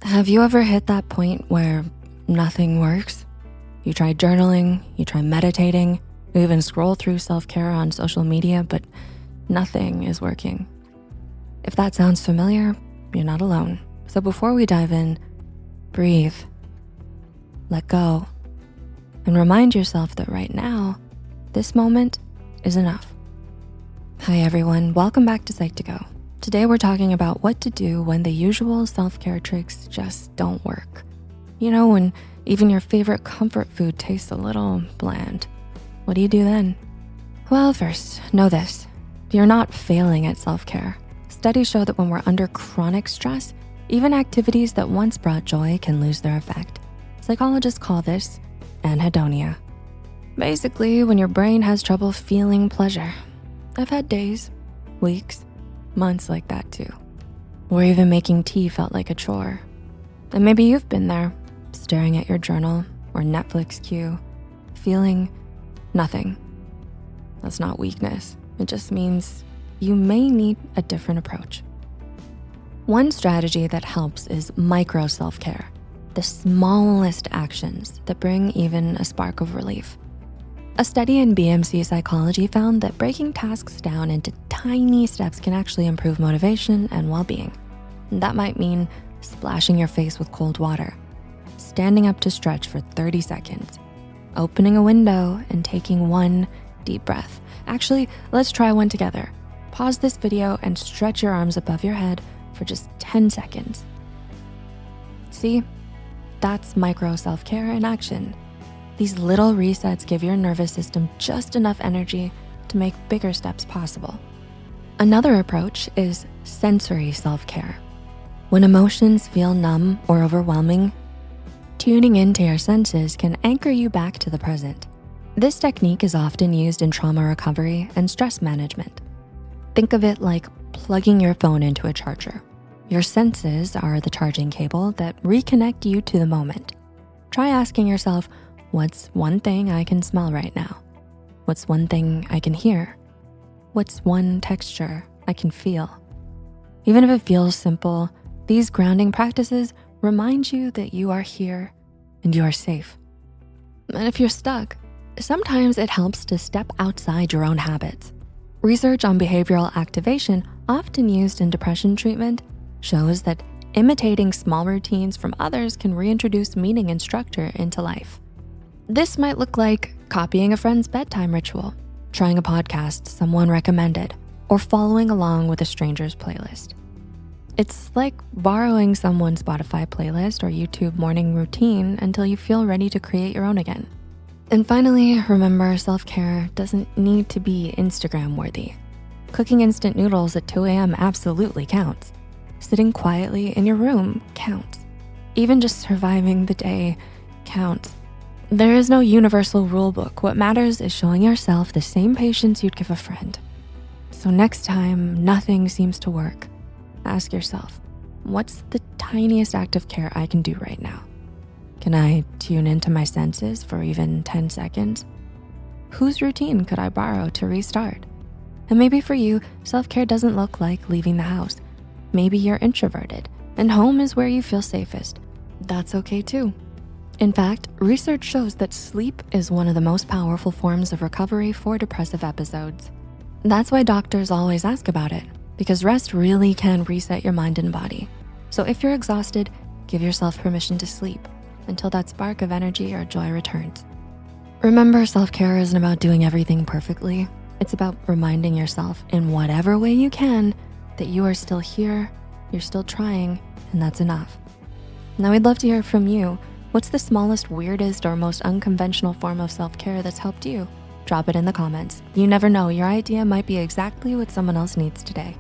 Have you ever hit that point where nothing works? You try journaling, you try meditating, you even scroll through self-care on social media, but nothing is working. If that sounds familiar, you're not alone. So before we dive in, breathe, let go, and remind yourself that right now, this moment is enough. Hi everyone, welcome back to Psych2Go. Today we're talking about what to do when the usual self-care tricks just don't work. You know, when even your favorite comfort food tastes a little bland. What do you do then? Well, first, know this. You're not failing at self-care. Studies show that when we're under chronic stress, even activities that once brought joy can lose their effect. Psychologists call this anhedonia. Basically, when your brain has trouble feeling pleasure. I've had days, weeks, months like that too. Or even making tea felt like a chore. And maybe you've been there, staring at your journal or Netflix queue, feeling nothing. That's not weakness. It just means you may need a different approach. One strategy that helps is micro self-care, the smallest actions that bring even a spark of relief. A study in BMC psychology found that breaking tasks down into tiny steps can actually improve motivation and well-being. That might mean splashing your face with cold water, standing up to stretch for 30 seconds, opening a window and taking one deep breath. Actually, let's try one together. Pause this video and stretch your arms above your head for just 10 seconds. See, that's micro self-care in action. These little resets give your nervous system just enough energy to make bigger steps possible. Another approach is sensory self-care. When emotions feel numb or overwhelming, tuning into your senses can anchor you back to the present. This technique is often used in trauma recovery and stress management. Think of it like plugging your phone into a charger. Your senses are the charging cable that reconnect you to the moment. Try asking yourself, what's one thing I can smell right now? What's one thing I can hear? What's one texture I can feel? Even if it feels simple, these grounding practices remind you that you are here and you are safe. And if you're stuck, sometimes it helps to step outside your own habits. Research on behavioral activation, often used in depression treatment, shows that imitating small routines from others can reintroduce meaning and structure into life. This might look like copying a friend's bedtime ritual, trying a podcast someone recommended, or following along with a stranger's playlist. It's like borrowing someone's Spotify playlist or YouTube morning routine until you feel ready to create your own again. And finally, remember, self-care doesn't need to be Instagram worthy. Cooking instant noodles at 2 a.m. absolutely counts. Sitting quietly in your room counts. Even just surviving the day counts. There is no universal rule book. What matters is showing yourself the same patience you'd give a friend. So next time nothing seems to work, ask yourself, what's the tiniest act of care I can do right now? Can I tune into my senses for even 10 seconds? Whose routine could I borrow to restart? And maybe for you, self-care doesn't look like leaving the house. Maybe you're introverted and home is where you feel safest. That's okay too. In fact, research shows that sleep is one of the most powerful forms of recovery for depressive episodes. That's why doctors always ask about it, because rest really can reset your mind and body. So if you're exhausted, give yourself permission to sleep until that spark of energy or joy returns. Remember, self-care isn't about doing everything perfectly. It's about reminding yourself in whatever way you can that you are still here, you're still trying, and that's enough. Now we'd love to hear from you. What's the smallest, weirdest, or most unconventional form of self-care that's helped you? Drop it in the comments. You never know, your idea might be exactly what someone else needs today.